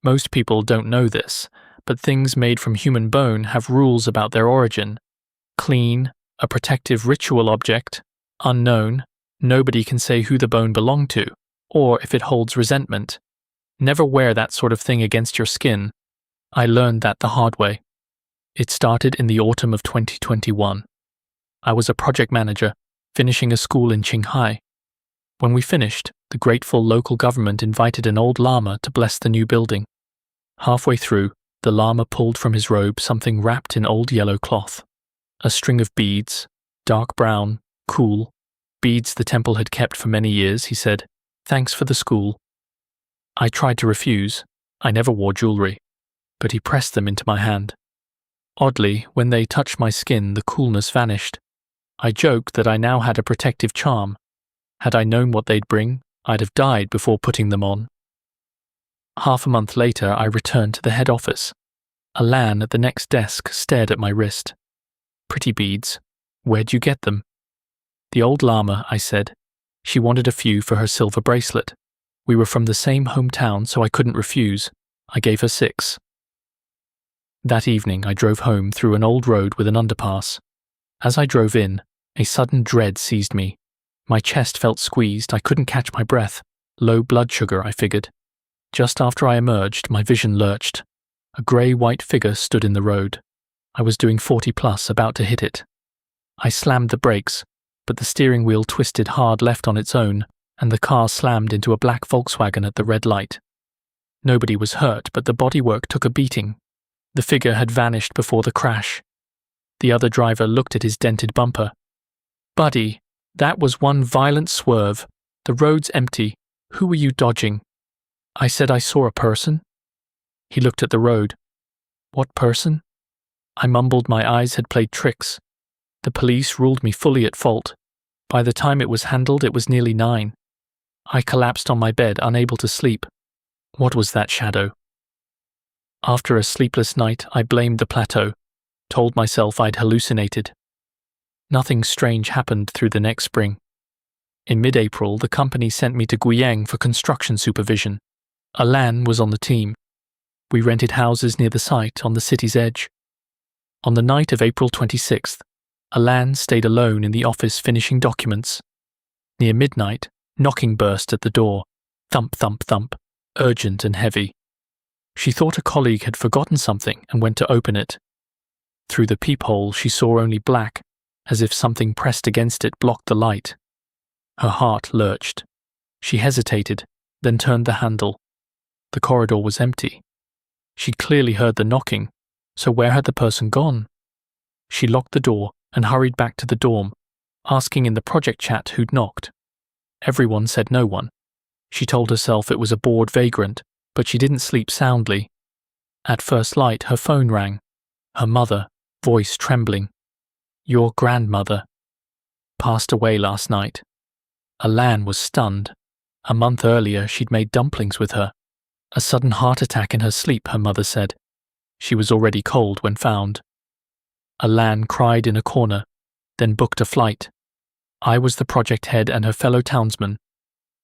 Most people don't know this, but things made from human bone have rules about their origin. Clean, a protective ritual object, unknown, nobody can say who the bone belonged to, or if it holds resentment. Never wear that sort of thing against your skin. I learned that the hard way. It started in the autumn of 2021. I was a project manager, finishing a school in Qinghai. When we finished, the grateful local government invited an old lama to bless the new building. Halfway through, the lama pulled from his robe something wrapped in old yellow cloth. A string of beads, dark brown, cool, beads the temple had kept for many years, he said. Thanks for the school. I tried to refuse. I never wore jewelry. But he pressed them into my hand. Oddly, when they touched my skin, the coolness vanished. I joked that I now had a protective charm. Had I known what they'd bring, I'd have died before putting them on. Half a month later, I returned to the head office. A Lan at the next desk stared at my wrist. Pretty beads. Where'd you get them? The old lama, I said. She wanted a few for her silver bracelet. We were from the same hometown, so I couldn't refuse. I gave her 6. That evening, I drove home through an old road with an underpass. As I drove in, a sudden dread seized me. My chest felt squeezed, I couldn't catch my breath. Low blood sugar, I figured. Just after I emerged, my vision lurched. A grey-white figure stood in the road. I was doing 40 plus, about to hit it. I slammed the brakes, but the steering wheel twisted hard left on its own, and the car slammed into a black Volkswagen at the red light. Nobody was hurt, but the bodywork took a beating. The figure had vanished before the crash. The other driver looked at his dented bumper. Buddy, that was one violent swerve. The road's empty. Who were you dodging? I said I saw a person. He looked at the road. What person? I mumbled my eyes had played tricks. The police ruled me fully at fault. By the time it was handled, it was nearly 9. I collapsed on my bed, unable to sleep. What was that shadow? After a sleepless night, I blamed the plateau, told myself I'd hallucinated. Nothing strange happened through the next spring. In mid-April, the company sent me to Guiyang for construction supervision. A Lan was on the team. We rented houses near the site on the city's edge. On the night of April 26th, a Lan stayed alone in the office finishing documents. Near midnight, knocking burst at the door. Thump, thump, thump, urgent and heavy. She thought a colleague had forgotten something and went to open it. Through the peephole, she saw only black, as if something pressed against it blocked the light. Her heart lurched. She hesitated, then turned the handle. The corridor was empty. She clearly heard the knocking, so where had the person gone? She locked the door and hurried back to the dorm, asking in the project chat who'd knocked. Everyone said no one. She told herself it was a bored vagrant, but she didn't sleep soundly. At first light, her phone rang. Her mother, voice trembling. Your grandmother. Passed away last night. Alan was stunned. A month earlier, she'd made dumplings with her. A sudden heart attack in her sleep, her mother said. She was already cold when found. Alan cried in a corner, then booked a flight. I was the project head and her fellow townsman.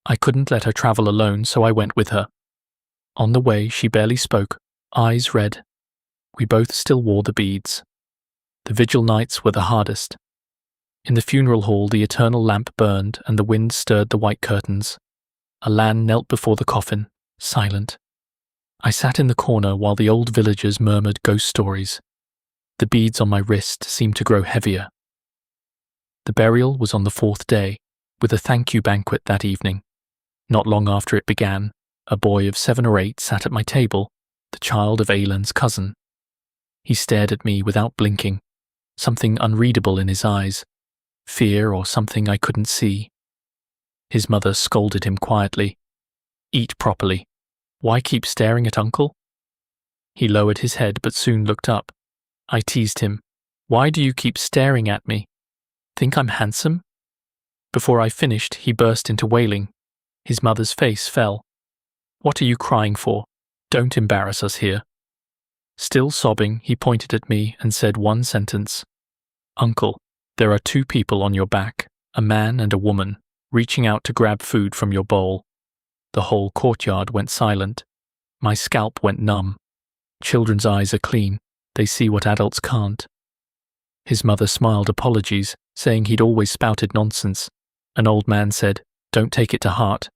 I couldn't let her travel alone, so I went with her. On the way, she barely spoke, eyes red. We both still wore the beads. The vigil nights were the hardest. In the funeral hall, the eternal lamp burned and the wind stirred the white curtains. Alan knelt before the coffin, silent. I sat in the corner while the old villagers murmured ghost stories. The beads on my wrist seemed to grow heavier. The burial was on the 4th day, with a thank you banquet that evening. Not long after it began, a boy of 7 or 8 sat at my table, the child of Aylan's cousin. He stared at me without blinking, something unreadable in his eyes, fear or something I couldn't see. His mother scolded him quietly. Eat properly. Why keep staring at Uncle? He lowered his head but soon looked up. I teased him. Why do you keep staring at me? Think I'm handsome? Before I finished, he burst into wailing. His mother's face fell. What are you crying for? Don't embarrass us here. Still sobbing, he pointed at me and said one sentence. Uncle, there are 2 people on your back, a man and a woman, reaching out to grab food from your bowl. The whole courtyard went silent. My scalp went numb. Children's eyes are clean. They see what adults can't. His mother smiled apologies, saying he'd always spouted nonsense. An old man said, "Don't take it to heart."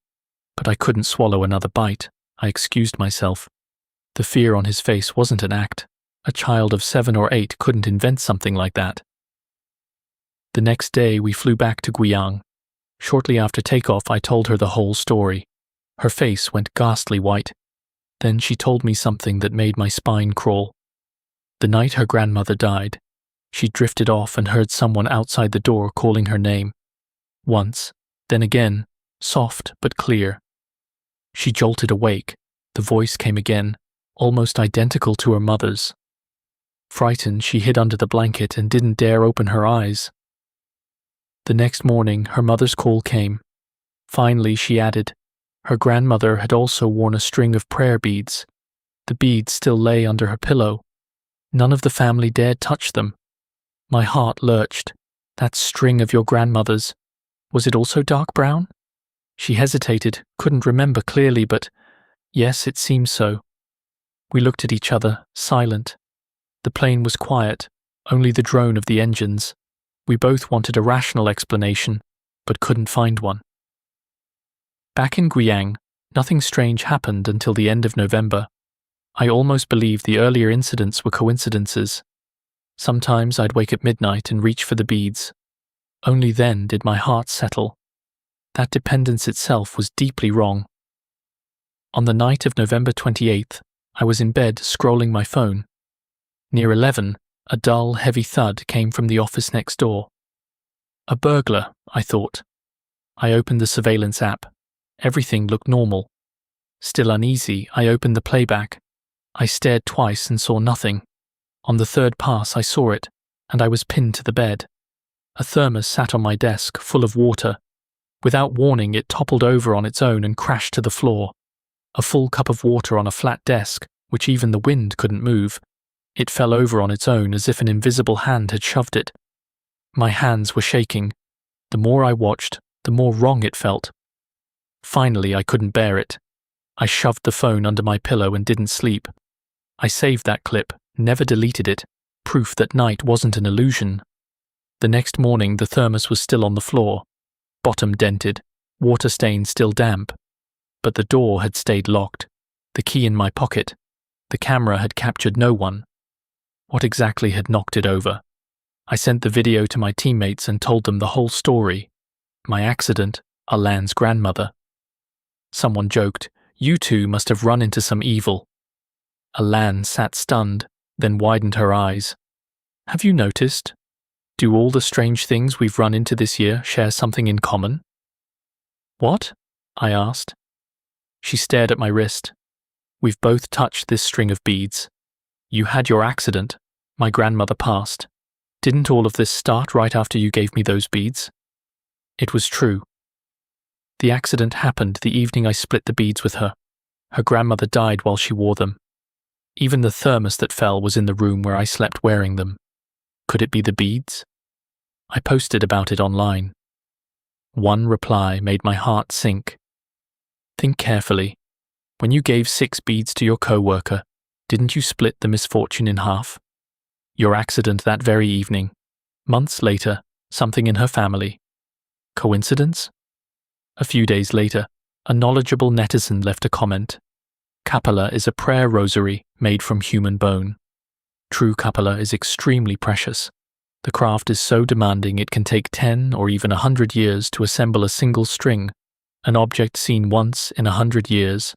But I couldn't swallow another bite. I excused myself. The fear on his face wasn't an act. A child of 7 or 8 couldn't invent something like that. The next day we flew back to Guiyang. Shortly after takeoff I told her the whole story. Her face went ghastly white. Then she told me something that made my spine crawl. The night her grandmother died, she drifted off and heard someone outside the door calling her name. Once, then again, soft but clear. She jolted awake. The voice came again, almost identical to her mother's. Frightened, she hid under the blanket and didn't dare open her eyes. The next morning, her mother's call came. Finally, she added, her grandmother had also worn a string of prayer beads. The beads still lay under her pillow. None of the family dared touch them. My heart lurched. That string of your grandmother's, was it also dark brown? She hesitated, couldn't remember clearly, but yes, it seemed so. We looked at each other, silent. The plane was quiet, only the drone of the engines. We both wanted a rational explanation, but couldn't find one. Back in Guiyang, nothing strange happened until the end of November. I almost believed the earlier incidents were coincidences. Sometimes I'd wake at midnight and reach for the beads. Only then did my heart settle. That dependence itself was deeply wrong. On the night of November 28th, I was in bed scrolling my phone. Near 11, a dull, heavy thud came from the office next door. A burglar, I thought. I opened the surveillance app. Everything looked normal. Still uneasy, I opened the playback. I stared twice and saw nothing. On the third pass, I saw it, and I was pinned to the bed. A thermos sat on my desk, full of water. Without warning, it toppled over on its own and crashed to the floor. A full cup of water on a flat desk, which even the wind couldn't move. It fell over on its own as if an invisible hand had shoved it. My hands were shaking. The more I watched, the more wrong it felt. Finally, I couldn't bear it. I shoved the phone under my pillow and didn't sleep. I saved that clip, never deleted it, proof that night wasn't an illusion. The next morning, the thermos was still on the floor. Bottom dented, water stains still damp. But the door had stayed locked, the key in my pocket. The camera had captured no one. What exactly had knocked it over? I sent the video to my teammates and told them the whole story. My accident, Alan's grandmother. Someone joked, "You two must have run into some evil." Alan sat stunned, then widened her eyes. "Have you noticed? Do all the strange things we've run into this year share something in common?" "What?" I asked. She stared at my wrist. "We've both touched this string of beads. You had your accident. My grandmother passed. Didn't all of this start right after you gave me those beads?" It was true. The accident happened the evening I split the beads with her. Her grandmother died while she wore them. Even the thermos that fell was in the room where I slept wearing them. Could it be the beads? I posted about it online. One reply made my heart sink. Think carefully. When you gave 6 beads to your co-worker, didn't you split the misfortune in half? Your accident that very evening. Months later, something in her family. Coincidence? A few days later, a knowledgeable netizen left a comment. Kapala is a prayer rosary made from human bone. True Kapala is extremely precious. The craft is so demanding it can take 10 or even 100 years to assemble a single string, an object seen once in 100 years.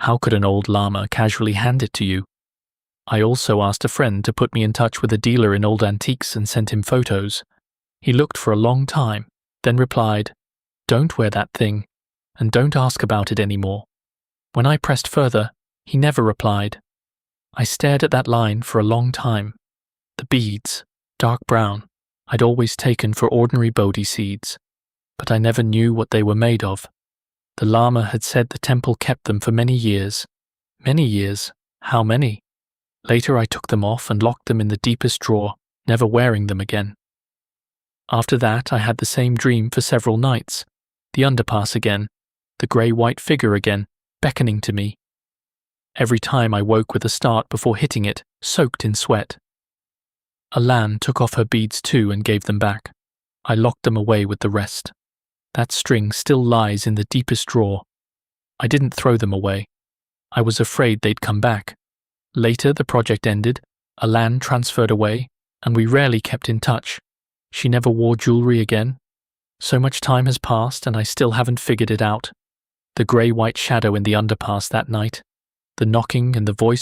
How could an old lama casually hand it to you? I also asked a friend to put me in touch with a dealer in old antiques and sent him photos. He looked for a long time, then replied, "Don't wear that thing, and don't ask about it anymore." When I pressed further, he never replied. I stared at that line for a long time. The beads, dark brown, I'd always taken for ordinary Bodhi seeds, but I never knew what they were made of. The Lama had said the temple kept them for many years. Many years? How many? Later I took them off and locked them in the deepest drawer, never wearing them again. After that I had the same dream for several nights. The underpass again, the grey-white figure again, beckoning to me. Every time I woke with a start before hitting it, soaked in sweat. Alan took off her beads too and gave them back. I locked them away with the rest. That string still lies in the deepest drawer. I didn't throw them away. I was afraid they'd come back. Later, the project ended, Alan transferred away, and we rarely kept in touch. She never wore jewelry again. So much time has passed and I still haven't figured it out. The grey-white shadow in the underpass that night, the knocking and the voice